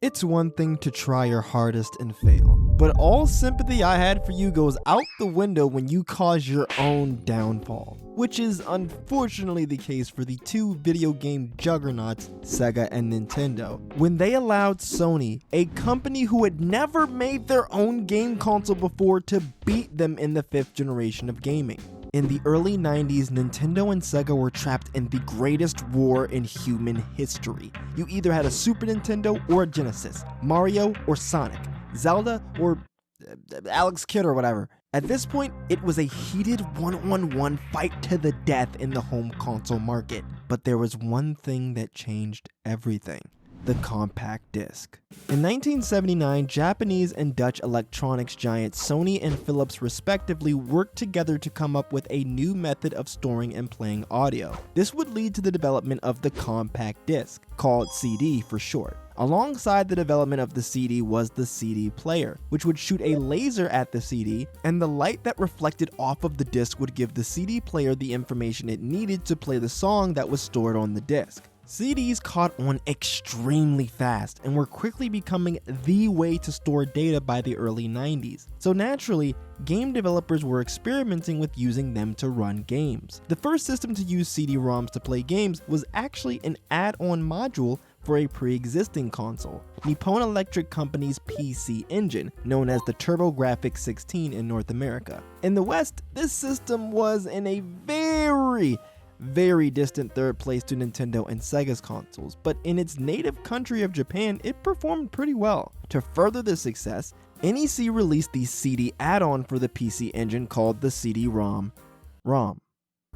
It's one thing to try your hardest and fail, but all sympathy I had for you goes out the window when you cause your own downfall, which is unfortunately the case for the two video game juggernauts, Sega and Nintendo, when they allowed Sony, a company who had never made their own game console before, to beat them in the 5th generation of gaming. In the early 90s, Nintendo and Sega were trapped in the greatest war in human history. You either had a Super Nintendo or a Genesis, Mario or Sonic, Zelda or Alex Kidd or whatever. At this point, it was a heated one-on-one fight to the death in the home console market. But there was one thing that changed everything: the compact disc. In 1979, Japanese and Dutch electronics giants Sony and Philips respectively worked together to come up with a new method of storing and playing audio. This would lead to the development of the compact disc, called CD for short. Alongside the development of the CD was the CD player, which would shoot a laser at the CD, and the light that reflected off of the disc would give the CD player the information it needed to play the song that was stored on the disc. CDs caught on extremely fast and were quickly becoming the way to store data by the early 90s. So naturally, game developers were experimenting with using them to run games. The first system to use CD-ROMs to play games was actually an add-on module for a pre-existing console, Nippon Electric Company's PC Engine, known as the TurboGrafx 16 in North America. In the West, this system was in a very distant third place to Nintendo and Sega's consoles, but in its native country of Japan, it performed pretty well. To further this success, NEC released the CD add-on for the PC Engine called the CD-ROM.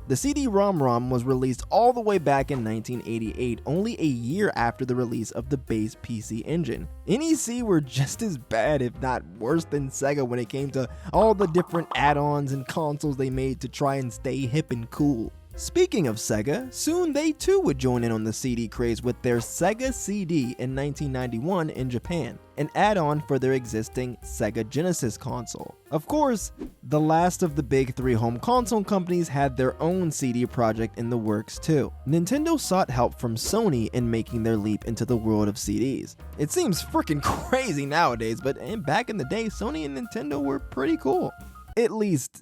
The CD-ROM was released all the way back in 1988, only a year after the release of the base PC Engine. NEC were just as bad, if not worse, than Sega when it came to all the different add-ons and consoles they made to try and stay hip and cool. Speaking of Sega, soon they too would join in on the CD craze with their Sega CD in 1991 in Japan, an add-on for their existing Sega Genesis console. Of course, the last of the big three home console companies had their own CD project in the works too. Nintendo sought help from Sony in making their leap into the world of CDs. It seems freaking crazy nowadays, but back in the day, Sony and Nintendo were pretty cool. At least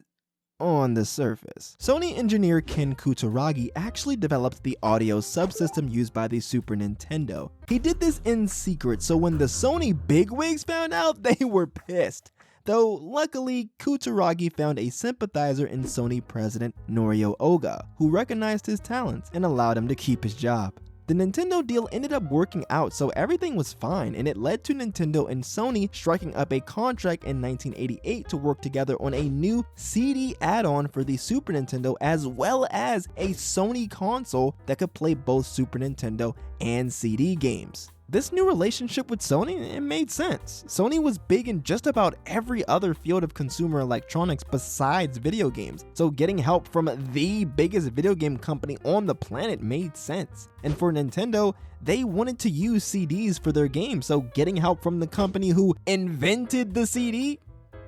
on the surface. Sony engineer Ken Kutaragi actually developed the audio subsystem used by the Super Nintendo. He did this in secret, so when the Sony bigwigs found out, they were pissed. Though luckily, Kutaragi found a sympathizer in Sony president Norio Oga, who recognized his talents and allowed him to keep his job. The Nintendo deal ended up working out, so everything was fine, and it led to Nintendo and Sony striking up a contract in 1988 to work together on a new CD add-on for the Super Nintendo, as well as a Sony console that could play both Super Nintendo and CD games. This new relationship with Sony, it made sense. Sony was big in just about every other field of consumer electronics besides video games, so getting help from the biggest video game company on the planet made sense. And for Nintendo, they wanted to use CDs for their games, so getting help from the company who invented the CD,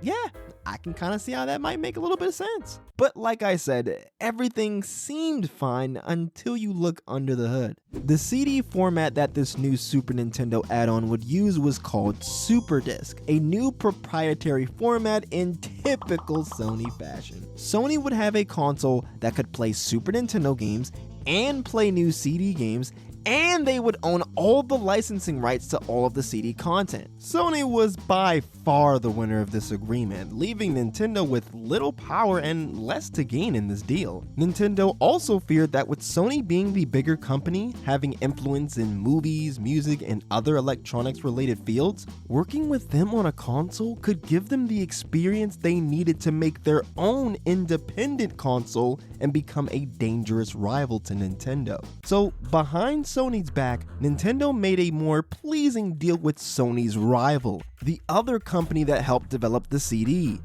yeah, I can kind of see how that might make a little bit of sense. But like I said, everything seemed fine until you look under the hood. The CD format that this new Super Nintendo add-on would use was called Super Disc, a new proprietary format in typical Sony fashion. Sony would have a console that could play Super Nintendo games and play new CD games, and they would own all the licensing rights to all of the CD content. Sony was by far the winner of this agreement, leaving Nintendo with little power and less to gain in this deal. Nintendo also feared that with Sony being the bigger company, having influence in movies, music, and other electronics related fields, working with them on a console could give them the experience they needed to make their own independent console and become a dangerous rival to Nintendo. So behind Sony's back, Nintendo made a more pleasing deal with Sony's rival, the other company that helped develop the CD,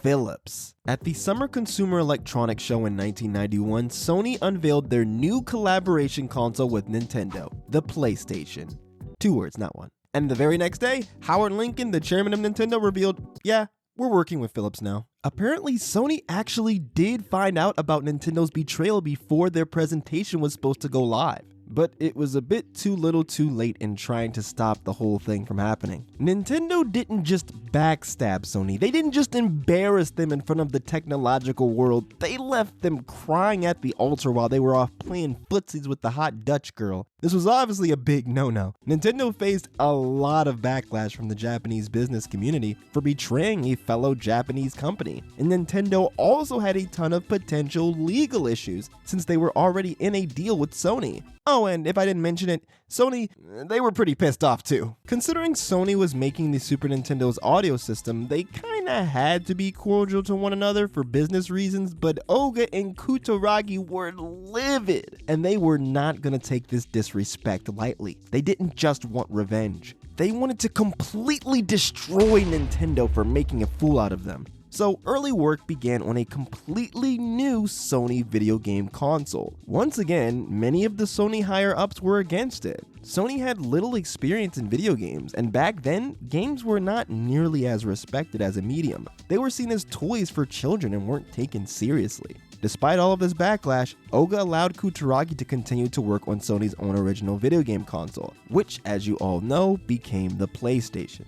Philips. At the Summer Consumer Electronics Show in 1991, Sony unveiled their new collaboration console with Nintendo, the PlayStation. 2 words, not one. And the very next day, Howard Lincoln, the chairman of Nintendo, revealed, yeah, we're working with Philips now. Apparently, Sony actually did find out about Nintendo's betrayal before their presentation was supposed to go live. but it was a bit too little too late in trying to stop the whole thing from happening. Nintendo didn't just backstab Sony, they didn't just embarrass them in front of the technological world, they left them crying at the altar while they were off playing footsies with the hot Dutch girl. This was obviously a big no-no. Nintendo faced a lot of backlash from the Japanese business community for betraying a fellow Japanese company, and Nintendo also had a ton of potential legal issues since they were already in a deal with Sony. Oh, and if I didn't mention it, Sony, they were pretty pissed off too. Considering Sony was making the Super Nintendo's audio system, they kinda had to be cordial to one another for business reasons, but Oga and Kutaragi were livid, and they were not gonna take this disrespect lightly. They didn't just want revenge. They wanted to completely destroy Nintendo for making a fool out of them. So early work began on a completely new Sony video game console. Once again, many of the Sony higher-ups were against it. Sony had little experience in video games, and back then, games were not nearly as respected as a medium. They were seen as toys for children and weren't taken seriously. Despite all of this backlash, Oga allowed Kutaragi to continue to work on Sony's own original video game console, which, as you all know, became the PlayStation.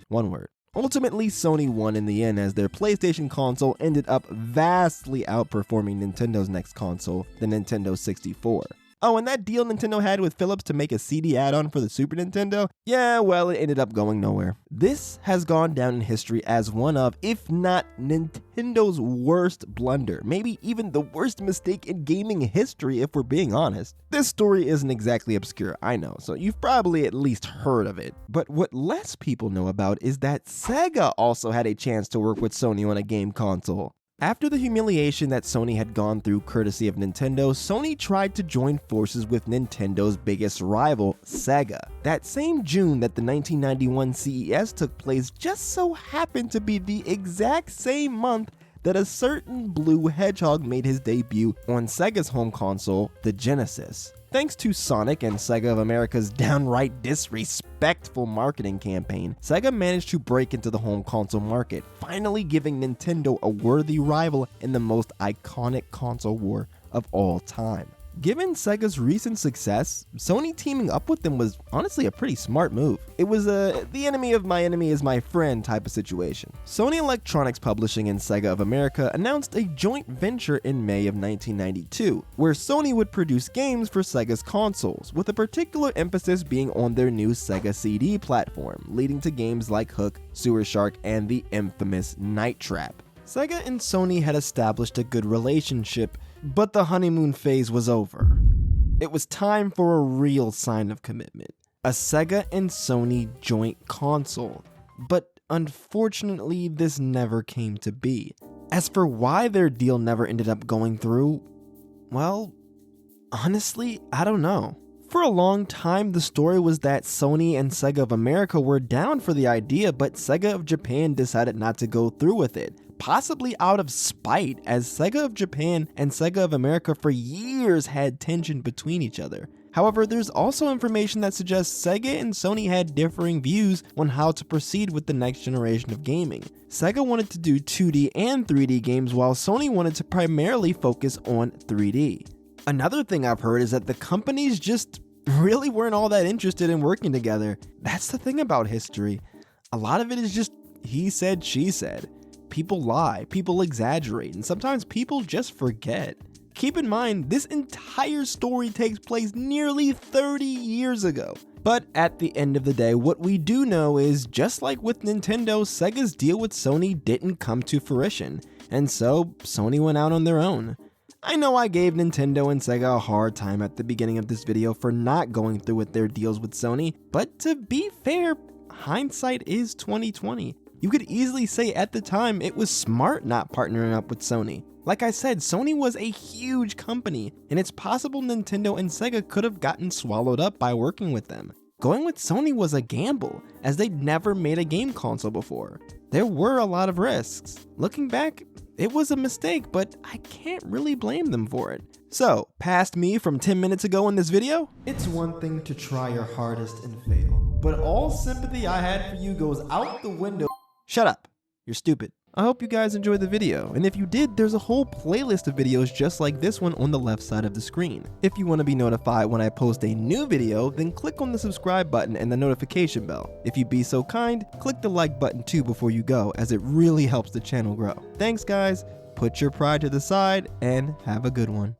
One word. Ultimately, Sony won in the end as their PlayStation console ended up vastly outperforming Nintendo's next console, the Nintendo 64. Oh, and that deal Nintendo had with Philips to make a CD add-on for the Super Nintendo? Yeah, well, it ended up going nowhere. This has gone down in history as one of, if not Nintendo's worst blunder, maybe even the worst mistake in gaming history if we're being honest. This story isn't exactly obscure, I know, so you've probably at least heard of it. But what less people know about is that SEGA also had a chance to work with Sony on a game console. After the humiliation that Sony had gone through courtesy of Nintendo, Sony tried to join forces with Nintendo's biggest rival, Sega. That same June that the 1991 CES took place just so happened to be the exact same month that a certain blue hedgehog made his debut on Sega's home console, the Genesis. Thanks to Sonic and Sega of America's downright disrespectful marketing campaign, Sega managed to break into the home console market, finally giving Nintendo a worthy rival in the most iconic console war of all time. Given Sega's recent success, Sony teaming up with them was honestly a pretty smart move. It was the enemy of my enemy is my friend type of situation. Sony Electronics Publishing and Sega of America announced a joint venture in May of 1992, where Sony would produce games for Sega's consoles, with a particular emphasis being on their new Sega CD platform, leading to games like Hook, Sewer Shark, and the infamous Night Trap. Sega and Sony had established a good relationship, but the honeymoon phase was over. It was time for a real sign of commitment, a Sega and Sony joint console. But unfortunately, this never came to be. As for why their deal never ended up going through, well, honestly, I don't know. For a long time, the story was that Sony and Sega of America were down for the idea, but Sega of Japan decided not to go through with it, possibly out of spite, as Sega of Japan and Sega of America for years had tension between each other. However, there's also information that suggests Sega and Sony had differing views on how to proceed with the next generation of gaming. Sega wanted to do 2D and 3D games, while Sony wanted to primarily focus on 3D. Another thing I've heard is that the companies just really weren't all that interested in working together. That's the thing about history. A lot of it is just he said, she said. People lie, people exaggerate, and sometimes people just forget. Keep in mind, this entire story takes place nearly 30 years ago. But at the end of the day, what we do know is, just like with Nintendo, Sega's deal with Sony didn't come to fruition, and so Sony went out on their own. I know I gave Nintendo and Sega a hard time at the beginning of this video for not going through with their deals with Sony, but to be fair, hindsight is 2020. You could easily say at the time it was smart not partnering up with Sony. Like I said, Sony was a huge company, and it's possible Nintendo and Sega could have gotten swallowed up by working with them. Going with Sony was a gamble, as they'd never made a game console before. There were a lot of risks. Looking back, it was a mistake, but I can't really blame them for it. So, past me from 10 minutes ago in this video? It's one thing to try your hardest and fail, but all sympathy I had for you goes out the window. Shut up. You're stupid. I hope you guys enjoyed the video, and if you did, there's a whole playlist of videos just like this one on the left side of the screen. If you want to be notified when I post a new video, then click on the subscribe button and the notification bell. If you'd be so kind, click the like button too before you go, as it really helps the channel grow. Thanks guys, put your pride to the side, and have a good one.